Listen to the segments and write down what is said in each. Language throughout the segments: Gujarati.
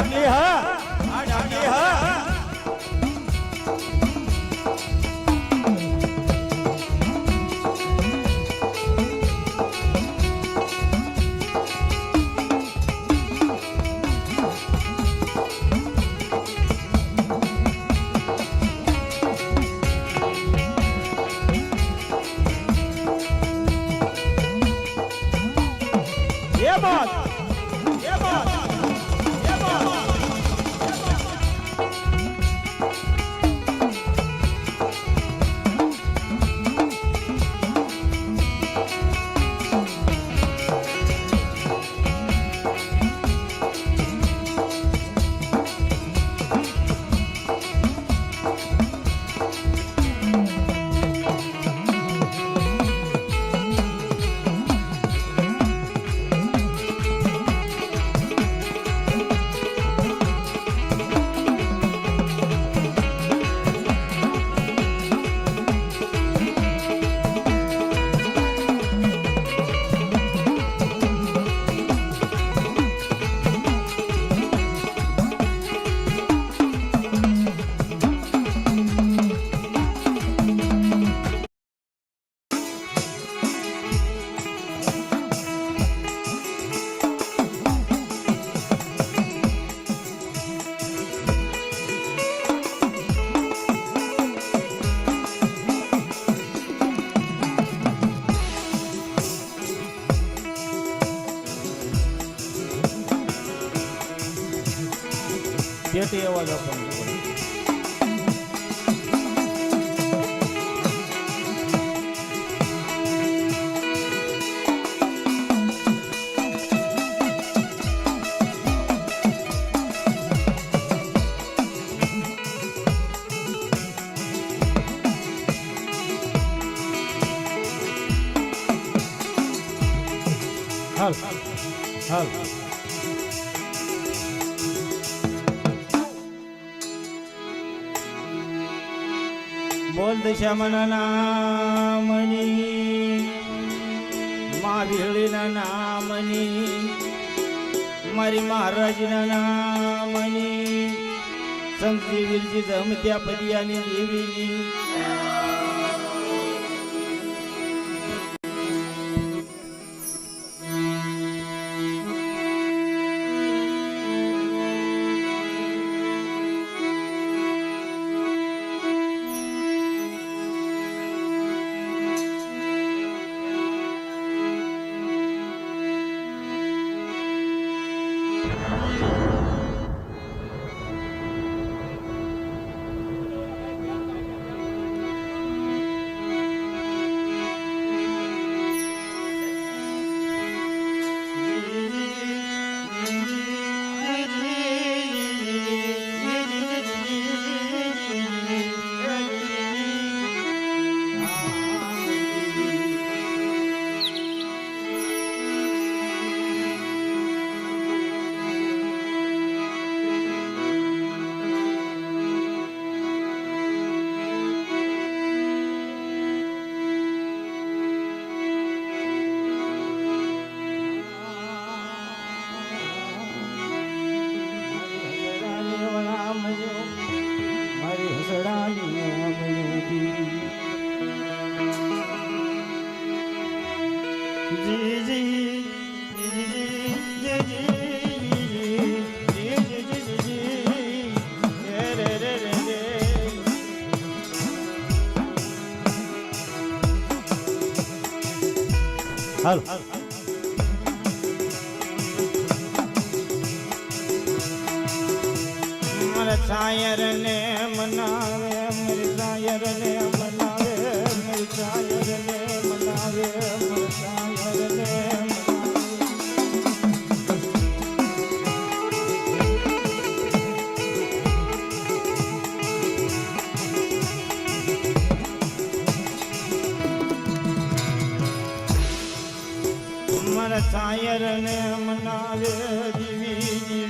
ડાંગલી હા આ ડાંગલી હા પેટી અવાજ આપવાનો હાલ હાલ બોલ દશામાના નામની મા ભીળીના નામની મારી મહારાજના નામની સંતજી વીરજી ધમત્યા પદિયાની દેવીની હાલ મારા શાયર ને મનાવે મારી શાયર ને મનાવે મારી શાયર ને મનાવે મારા શાયર ને મારા શાયર ને મનાવે જીવી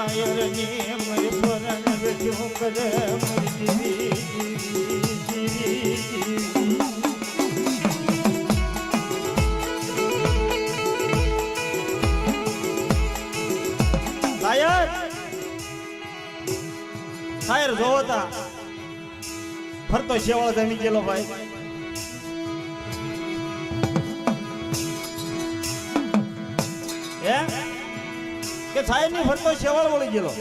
શાયર ને મારી પોરણ બેઠો કરે મારી જીવી શાયર જોવો તા ફરતો શેવાળ જમી ગયેલો ભાઈ કે શાયર ની ફરતો શેવાળ વળી ગયેલો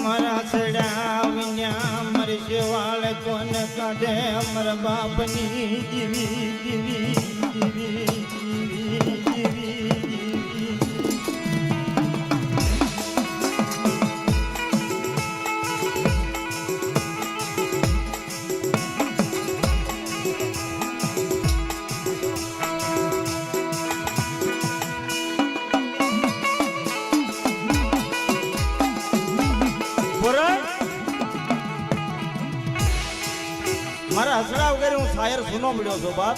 મારા સડા વિન્યા મારી શેવાળ કોણ કાઢે મારા બાપની જીવી જીવી જીવી મારા હસડા વગેરે હું શાયર સુનો મળ્યો છું બાપ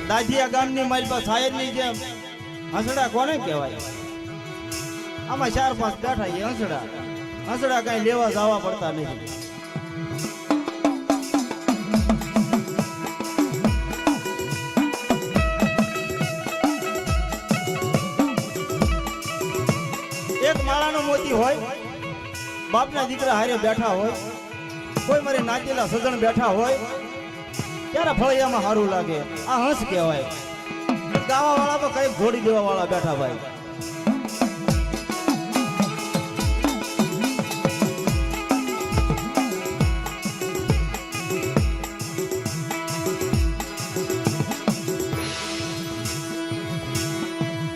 દાદીયા ગામની મારી પાસે શાયરની જેમ હસડા કોને કહેવાય આમાં 4-5 બેઠા એ હસડા કઈ લેવા જવા પડતા નથી એક માળાનો મોતી હોય બાપના દીકરા હારે બેઠા હોય કોઈ મારી નાચેલા સજણ બેઠા હોય ત્યારે ફળિયામાં સારું લાગે આ હંસ કહેવાય ગાવા વાળા તો કઈ ઘોડી દેવા વાળા બેઠા ભાઈ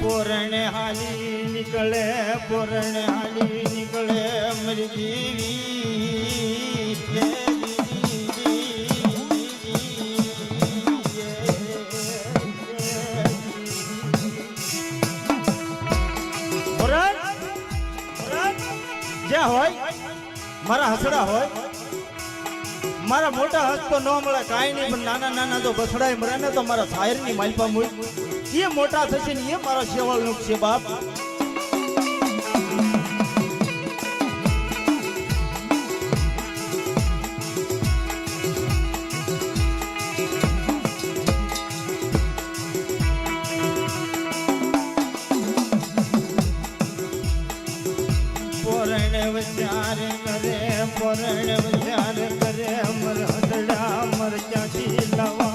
પોરણે હાલી નીકળે પોરણે હાલી નીકળે મારી જીવી જ્યાં હોય મારા હસડા હોય મારા મોટા હસ તો ન મળે કાંઈ નહીં પણ નાના નાના જો બસડાય મળે ને તો મારા શાયરની માલપા મૂળ એ મોટા થશે ને એ મારો શેવાળ નું છે બાપ પોરણે વિચાર કરે પોરણે વિચાર કરે અમર હસડા અમર ક્યાંથી લાવા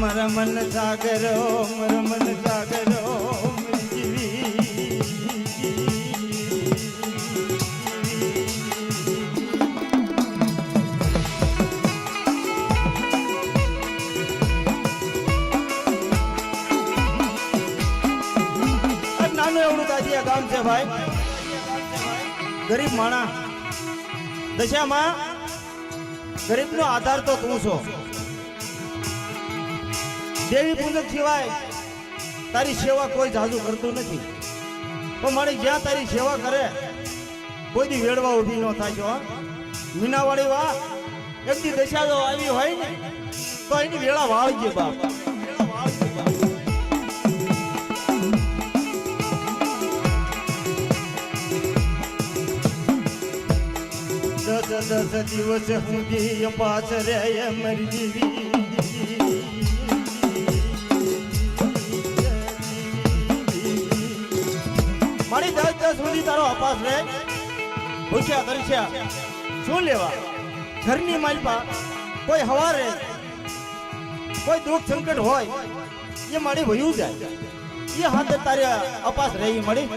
મારા મન સાગરો મારા મન સાગરો નાનું એવડું દાદીયા ગામ છે ભાઈ ગરીબ માણા દશામાં ગરીબ નો આધાર તો તું છો દેવી પૂજક સિવાય તારી સેવા કોઈ જાજુ કરતું નથી તો મારી જ્યાં તારી સેવા કરે કોઈ દી વેડવા ઉભી ન થાય છો મીનાવાળી વાહ એક દી દશા જો આવી હોય ને તો એની વેળા વાળજે બાપ દસ દિવસ સુધી પાસ રે મરી જીવી મારી 10 સુધી તારો અપાસ રે ભૂખ્યા તરસ્યા શું લેવા ઘરની માલપા કોઈ હવારે કોઈ દુઃખ સંકટ હોય એ મારી વયું જાય એ હાથે તારે અપાસ રહી મળી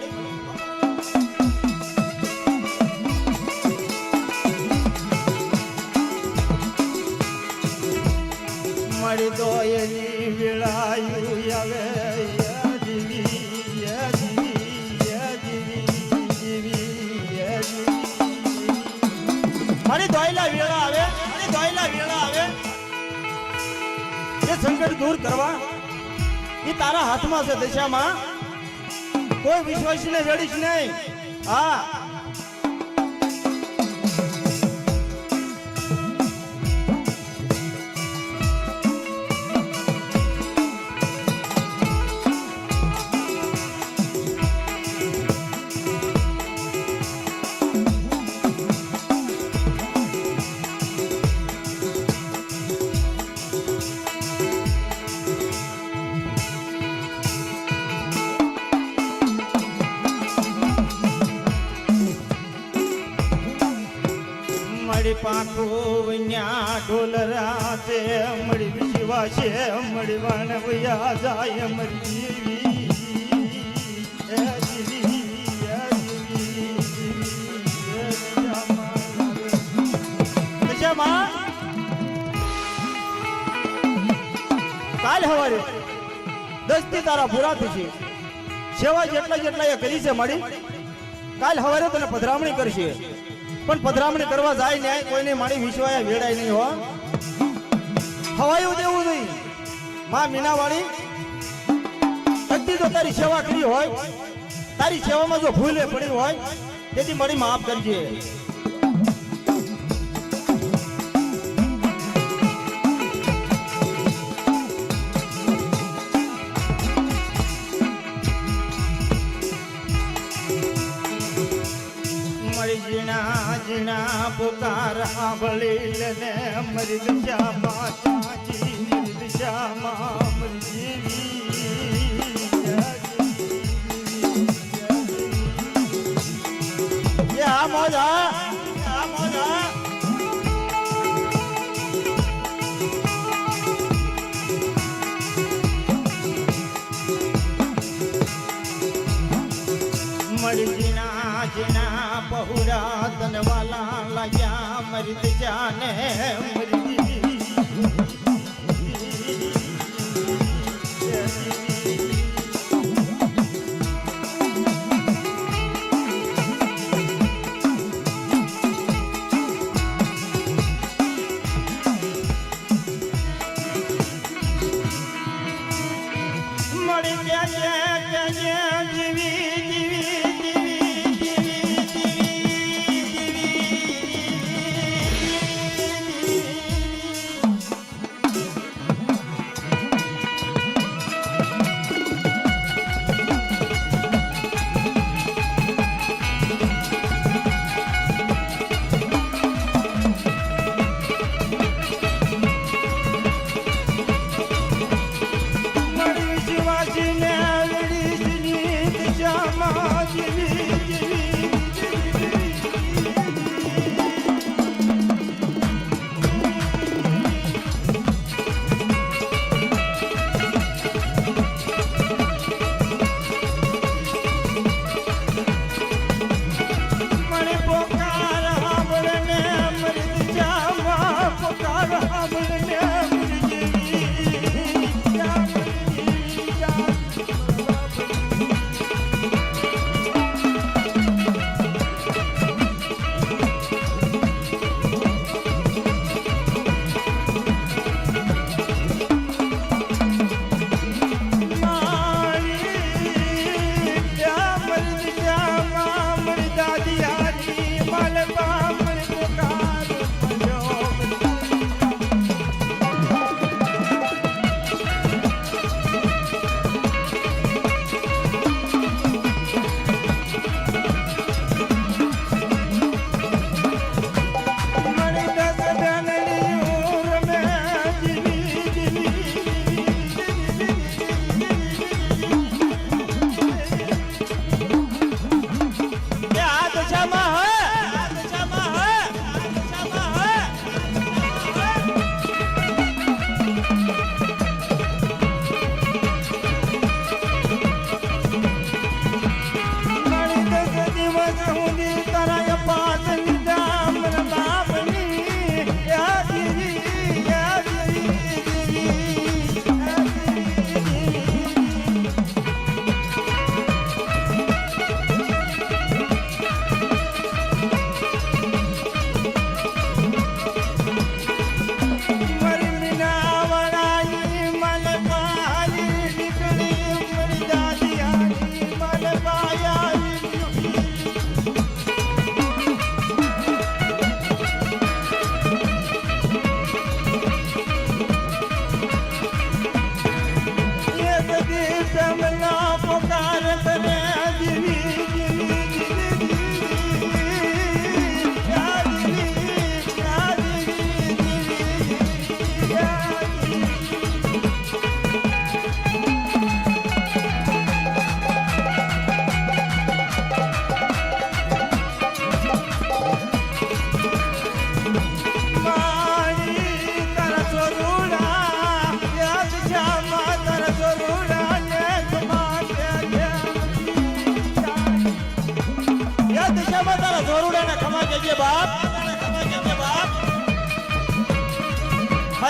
મારી તો એની વેળાયું આવે મારી દોયલા વેળા આવે એ સંકટ દૂર કરવા એ તારા હાથમાં છે દશામાં. કોઈ વિશ્વાસને વેડીશ નહીં. હા મળી પાંખો વન્યા ઢોલરા છે મળી વિશ્વા છે મળી વાણ વયા જાય મરી જીવી કાલ હવારે 10 થી તારા પૂરા થશે. સેવા જેટલા એ કરી છે મળી. કાલ હવારે તને પધરામણી કરશે. પણ પધરામણી કરવા જાય ને કોઈને મારી વિશ્વાયા વેડાય નહીં હો. હવાયું દેવું નહીં. માં મીનાવાળી અતિ જો તારી સેવા કરી હોય, તારી સેવામાં જો ભૂલે પડી હોય તેથી મારી માફ કરજે. જીણા જીણા પુકાર આંભળી લેને મરી દિશામાં ચાચી દિશામાં મરી જીવી આ મોજા મરી જીણા જીણા बहुरा तन वाला लया मर्द जाने मर्दी मर क्या जीवी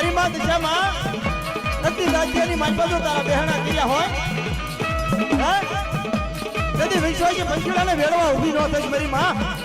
મારી માં દિશામાં નક્કી રાજ્યની માલપા જો તારા બહેણા કર્યા હોય હે કદી વિશ્વાસી પંખીડાને વેડવા ઊભી ન થઈ મારી માં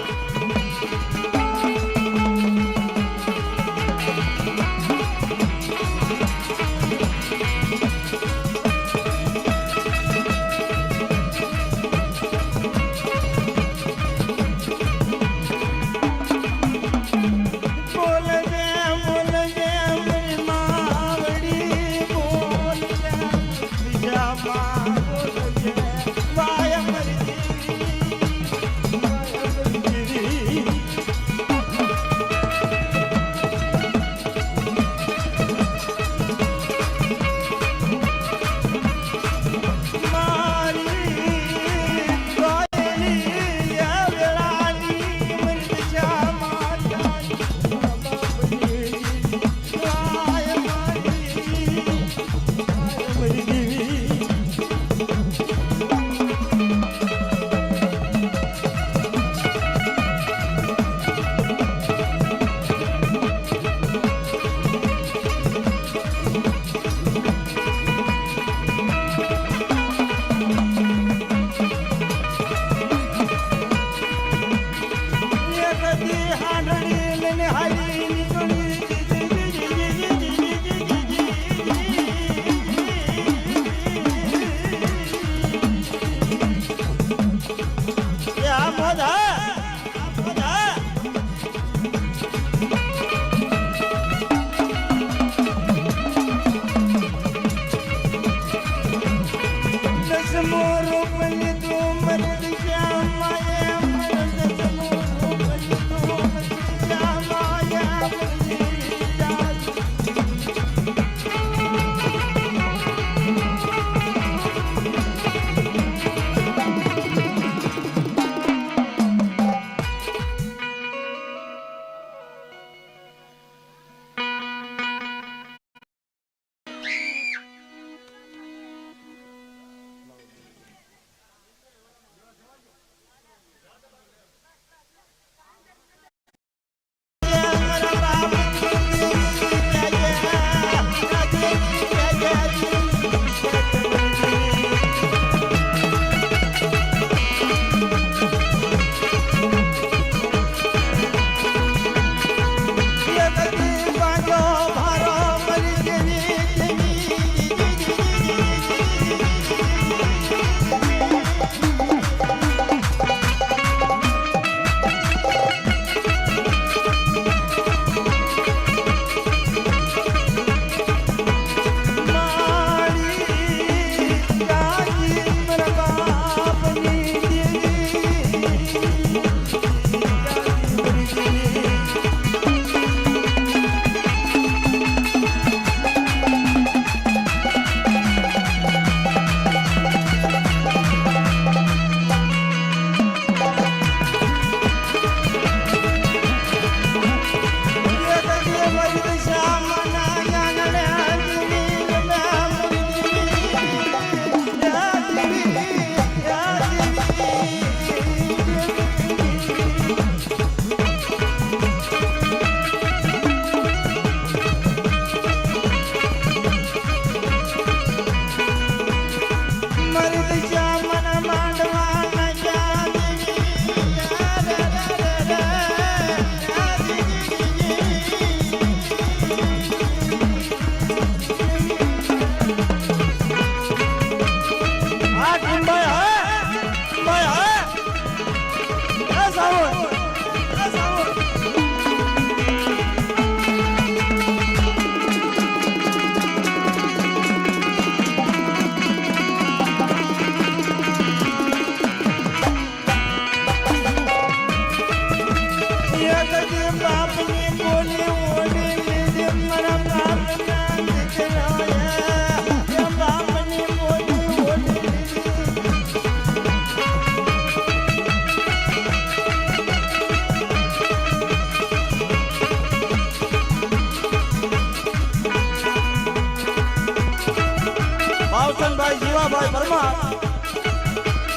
ભાઈ જીવાભાઈ પરમાર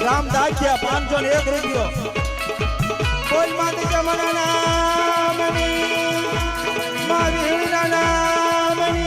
રામ દાખિયા 501 રૂપિયો કોઈ માતી જમના નામની મારી હીરા નામની